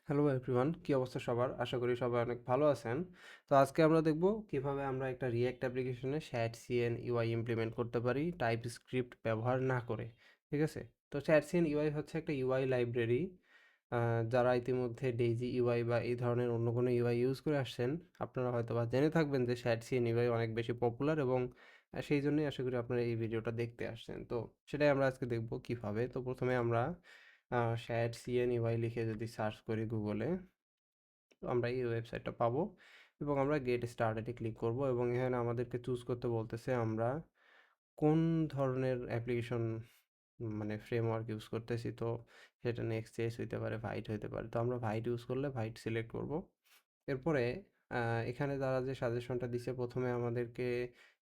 Hello everyone, কি অবস্থা সবার? আশা করি সবাই অনেক ভালো আছেন। তো আজকে আমরা দেখব কিভাবে আমরা একটা React অ্যাপ্লিকেশনে ShadCN UI ইমপ্লিমেন্ট করতে পারি TypeScript ব্যবহার না করে। ঠিক আছে? তো ShadCN UI হচ্ছে একটা UI লাইব্রেরি। যারা ইতিমধ্যে Daisy UI বা এই ধরনের অন্য কোনো UI ইউজ করে আসছেন, আপনারা হয়তোবা জেনে থাকবেন যে ShadCN UI অনেক বেশি পপুলার এবং সেই জন্যই আশা করি আপনারা এই ভিডিওটা দেখতে আসছেন। তো সেটাই আমরা আজকে দেখব কিভাবে। তো প্রথমে আমরা ShadCN UI লিখে যদি সার্চ করি গুগলে, তো আমরা এই ওয়েবসাইটটা পাবো এবং আমরা গেট স্টার্টেডে ক্লিক করব এবং এখানে আমাদেরকে চুজ করতে বলতেছে আমরা কোন ধরনের অ্যাপ্লিকেশন মানে ফ্রেমওয়ার্ক ইউজ করতেছি। তো সেটা নেক্সট জেএস হইতে পারে, ভাইট হইতে পারে। তো আমরা ভাইট ইউজ করলে ভাইট সিলেক্ট করব। এরপরে এখানে তারা যে সাজেশনটা দিছে, প্রথমে আমাদেরকে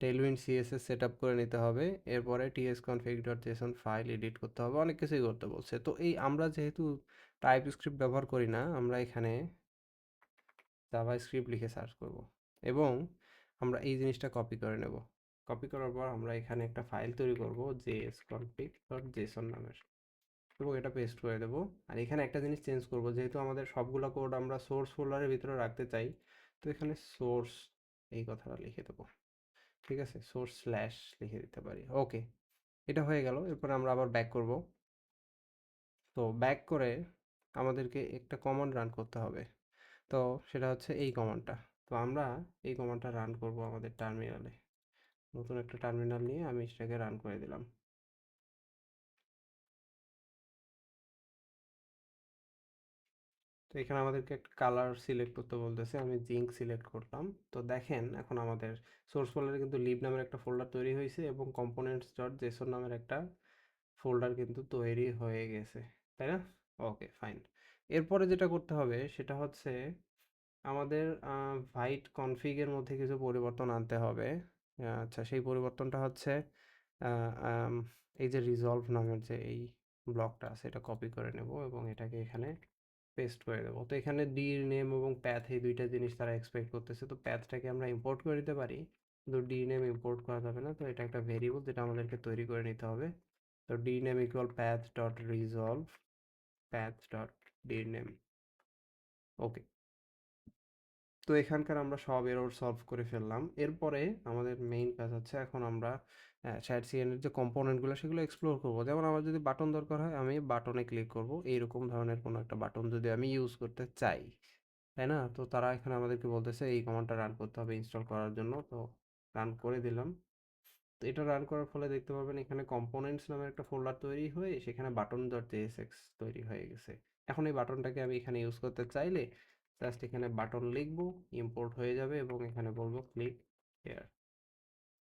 টেলউইন্ড সিএসএস সেট আপ করে নিতে হবে। এরপরে tsconfig.json ফাইল এডিট করতে হবে, অনেক কিছুই করতে বলছে। তো এই আমরা যেহেতু টাইপস্ক্রিপ্ট ব্যবহার করি না, আমরা এখানে জাভাস্ক্রিপ্ট লিখে সার্চ করব এবং আমরা এই জিনিসটা কপি করে নেব। কপি করার পর আমরা এখানে একটা ফাইল তৈরি করব jsconfig.json নামের এবং এটা পেস্ট করে দেব। আর এখানে একটা জিনিস চেঞ্জ করব, যেহেতু আমাদের সবগুলো কোড আমরা সোর্স ফোল্ডারের ভিতরে রাখতে চাই, তো এখানে সোর্স এই কথাটা লিখে দেবো। ঠিক আছে, সোর্স স্ল্যাশ লিখে দিতে পারি। ওকে, এটা হয়ে গেল। এরপর আমরা আবার ব্যাক করব। তো ব্যাক করে আমাদেরকে একটা কমান্ড রান করতে হবে। তো সেটা হচ্ছে এই কমান্ডটা। তো আমরা এই কমান্ডটা রান করব আমাদের টার্মিনালে। নতুন একটা টার্মিনাল নিয়ে আমি সেটাকে রান করে দিলাম। তো এখানে আমাদেরকে একটা কালার সিলেক্ট করতে বলতেছে, আমি জিঙ্ক সিলেক্ট করলাম। তো দেখেন এখন আমাদের সোর্স ফোল্ডারে কিন্তু লিব নামের একটা ফোল্ডার তৈরি হয়েছে এবং কম্পোনেন্টস ডট জেসন নামের একটা ফোল্ডার কিন্তু তৈরি হয়ে গেছে, তাই না? ওকে, ফাইন। এরপরে যেটা করতে হবে সেটা হচ্ছে আমাদের ভাইট কনফিগের মধ্যে কিছু পরিবর্তন আনতে হবে। আচ্ছা, সেই পরিবর্তনটা হচ্ছে আহ, আম, এই যে রিজলভ নামের যে এই ব্লকটা আছে, এটা কপি করে নেব এবং এটাকে এখানে পেস্ট করে দেবো। তো এখানে ডির নেম এবং প্যাথ এই দুইটা জিনিস তারা এক্সপেক্ট করতেছে। তো প্যাথটাকে আমরা ইম্পোর্ট করে দিতে পারি, কিন্তু ডি নেম ইম্পোর্ট করা যাবে না। তো এটা একটা ভেরিয়েবল যেটা আমাদেরকে তৈরি করে নিতে হবে। তো D name equal path dot resolve path dot D name. Okay, তো এখানকার আমরা সব এরর সলভ করে ফেললাম। এরপরে আমাদের মেইন কাজ হচ্ছে এখন আমরা স্যাট সিএন এর যে কম্পোনেন্টগুলো সেগুলো এক্সপ্লোর করব। যেমন আমার যদি বাটন দরকার হয়, আমি বাটনে ক্লিক করব। এইরকম ধরনের কোনো একটা বাটন যদি আমি ইউজ করতে চাই, তাই না? তো তারা এখানে আমাদেরকে বলতেছে এই কমান্ডটা রান করতে হবে ইনস্টল করার জন্য। তো রান করে দিলাম। তো এটা রান করার ফলে দেখতে পাবেন এখানে কম্পোনেন্টস নামে একটা ফোল্ডার তৈরি হয়ে সেখানে বাটন ডট জেএসএক্স তৈরি হয়ে গেছে। এখন এই বাটনটাকে আমি এখানে ইউজ করতে চাইলে জাস্ট এখানে বাটন লিখবো, ইম্পোর্ট হয়ে যাবে এবং এখানে বলবো ক্লিক হেয়ার।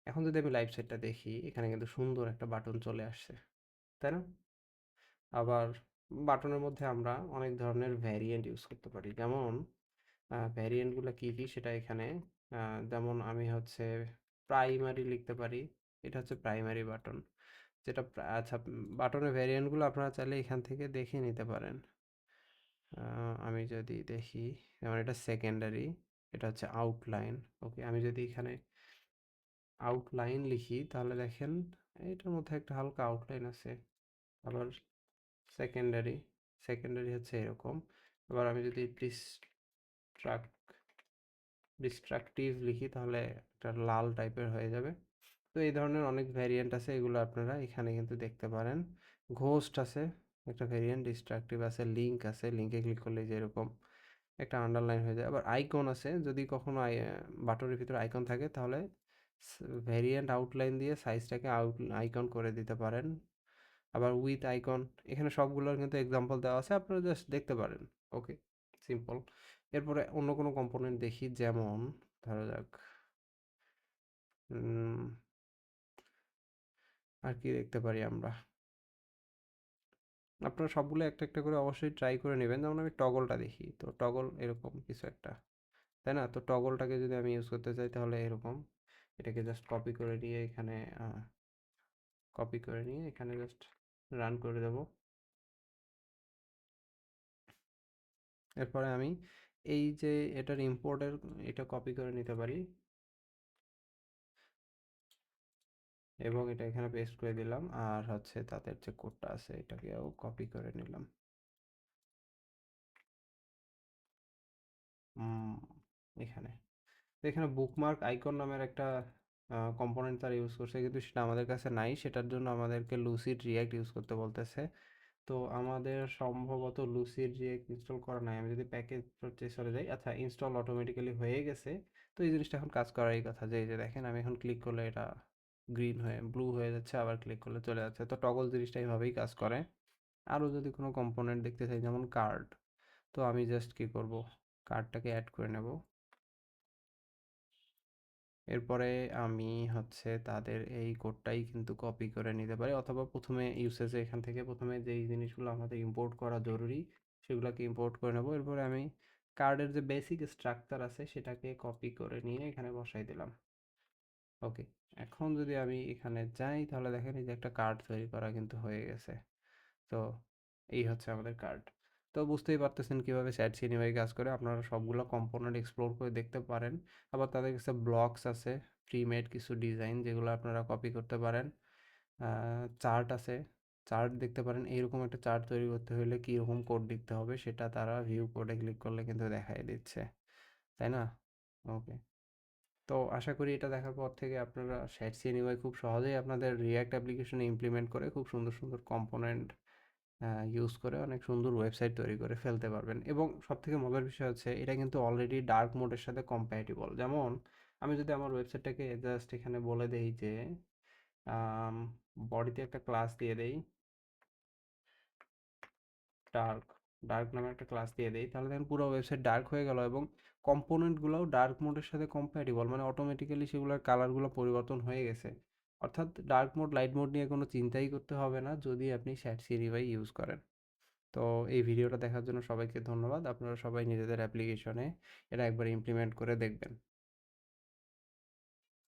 এখন যদি আমি লাইভ সেটটা দেখি, এখানে কিন্তু সুন্দর একটা বাটন চলে আসছে, তাই না? আবার বাটনের মধ্যে আমরা অনেক ধরনের ভ্যারিয়েন্ট ইউজ করতে পারি। যেমন ভ্যারিয়েন্টগুলো কী কী সেটা এখানে যেমন আমি হচ্ছে প্রাইমারি লিখতে পারি। এটা হচ্ছে প্রাইমারি বাটন, যেটা আচ্ছা, বাটনের ভ্যারিয়েন্টগুলো আপনারা চাইলে এখান থেকে দেখে নিতে পারেন। আমি যদি দেখি, যেমন এটা সেকেন্ডারি, এটা হচ্ছে আউটলাইন। ওকে, আমি যদি এখানে আউটলাইন লিখি তাহলে দেখেন এটার মধ্যে একটা হালকা আউটলাইন আছে। আবার সেকেন্ডারি, সেকেন্ডারি হচ্ছে এরকম। আবার আমি যদি ডিস্ট্রাকটিভ লিখি তাহলে একটা লাল টাইপের হয়ে যাবে। তো এই ধরনের অনেক ভ্যারিয়েন্ট আছে, এগুলো আপনারা এখানে কিন্তু দেখতে পারেন। ঘোস্ট আছে একটা ভ্যারিয়েন্ট, ডিস্ট্রাকটিভ আছে, লিঙ্ক আছে, লিঙ্কে ক্লিক করলে যে এরকম একটা আন্ডারলাইন হয়ে যায়। আবার আইকন আছে, যদি কখনো বাটনের ভিতরে আইকন থাকে তাহলে ভ্যারিয়েন্ট আউটলাইন দিয়ে সাইজটাকে আইকন করে দিতে পারেন। আবার উইথ আইকন, এখানে সবগুলোর কিন্তু এক্সাম্পল দেওয়া আছে, আপনারা জাস্ট দেখতে পারেন। ওকে, সিম্পল। এরপরে অন্য কোনো কম্পোনেন্ট দেখি, যেমন ধরা যাক উম, আর কি দেখতে পারি আমরা। আপনারা সবগুলো একটা একটা করে অবশ্যই ট্রাই করে নেবেন। যেমন আমি টগলটা দেখি, তো টগল এরকম কিছু একটা, তাই না? তো টগলটাকে যদি আমি ইউজ করতে চাই তাহলে এরকম, এটাকে জাস্ট কপি করে নিয়ে এখানে জাস্ট রান করে দেব। এরপরে আমি এই যে এটার ইম্পোর্টের এটা কপি করে নিতে পারি এবং এটা এখানে পেস্ট করে দিলাম। আর হচ্ছে তাদের যে কোডটা আছে এটাকেও কপি করে নিলাম। এখানে। তো এখানে বুকমার্ক আইকন নামের একটা কম্পোনেন্ট তারা ইউজ করছে, কিন্তু সেটা আমাদের কাছে নাই। সেটার জন্য আমাদেরকে লুসিড রিঅ্যাক্ট ইউজ করতে বলতেছে। তো আমাদের সম্ভবত লুসিড রিঅ্যাক্ট ইনস্টল করা নাই। আমি যদি প্যাকেজ পারচেসরে যাই, আচ্ছা ইনস্টল অটোমেটিক্যালি হয়ে গেছে। তো এই জিনিসটা এখন কাজ করারই কথা, যে এই যে দেখেন আমি এখন ক্লিক করলে এটা গ্রিন হয়ে ব্লু হয়ে যাচ্ছে, আবার ক্লিক করলে চলে যাচ্ছে। তো টগল জিনিসটা এইভাবেই কাজ করে। আরও যদি কোনো কম্পোনেন্ট দেখতে চাই, যেমন কার্ড, তো আমি জাস্ট কি করব, কার্ডটাকে অ্যাড করে নেব। এরপরে আমি হচ্ছে তাদের এই কোডটাই কিন্তু কপি করে নিতে পারি, অথবা প্রথমে ইউসেজে এখান থেকে প্রথমে যেই জিনিসগুলো আমাদের ইম্পোর্ট করা জরুরি সেগুলোকে ইম্পোর্ট করে নেব। এরপরে আমি কার্ডের যে বেসিক স্ট্রাকচার আছে সেটাকে কপি করে নিয়ে এখানে বসাই দিলাম। ওকে, এখন যদি আমি এখানে যাই তাহলে দেখেন এই যে একটা কার্ড তৈরি করা কিন্তু হয়ে গেছে। তো এই হচ্ছে আমাদের কার্ড। তো বুঝতেই পারতেছেন কিভাবে চ্যাট সিনেমাই কাজ করে। আপনারা সবগুলো কম্পোনেন্ট এক্সপ্লোর করে দেখতে পারেন। আবার তাদের কাছে ব্লকস আছে, প্রি-মেড কিছু ডিজাইন যেগুলো আপনারা কপি করতে পারেন। চার্ট আছে, চার্ট দেখতে পারেন। এইরকম একটা চার্ট তৈরি করতে হলে কীরকম কোড লিখতে হবে সেটা তারা ভিউ কোডে ক্লিক করলে কিন্তু দেখাই দিচ্ছে, তাই না? ওকে। তো আশা করি এটা দেখার পর থেকে আপনারা সেটসিনিউআই খুব সহজেই আপনাদের রিয়্যাক্ট অ্যাপ্লিকেশনে ইমপ্লিমেন্ট করে খুব সুন্দর সুন্দর কম্পোনেন্ট ইউজ করে অনেক সুন্দর ওয়েবসাইট তৈরি করে ফেলতে পারবেন। এবং সবথেকে মজার বিষয় হচ্ছে এটা কিন্তু অলরেডি ডার্ক মোডের সাথে কম্প্যাটিবল। যেমন আমি যদি আমার ওয়েবসাইটটাকে জাস্ট এখানে বলে দেই যে বডিতে একটা ক্লাস দিয়ে দেই, ডার্ক, ডার্ক নামে একটা ক্লাস দিয়ে দেই, তাহলে দেখেন পুরো ওয়েবসাইট ডার্ক হয়ে গেল এবং কম্পোনেন্টগুলোও ডার্ক মোডের সাথে কম্প্যাটিবল, মানে অটোমেটিক্যালি সেগুলোর কালারগুলো পরিবর্তন হয়ে গেছে। অর্থাৎ ডার্ক মোড লাইট মোড নিয়ে কোনো চিন্তাই করতে হবে না যদি আপনি স্যাটসিরিভাই ইউজ করেন। তো এই ভিডিওটা দেখার জন্য সবাইকে ধন্যবাদ। আপনারা সবাই নিজেদের অ্যাপ্লিকেশনে এটা একবার ইমপ্লিমেন্ট করে দেখবেন।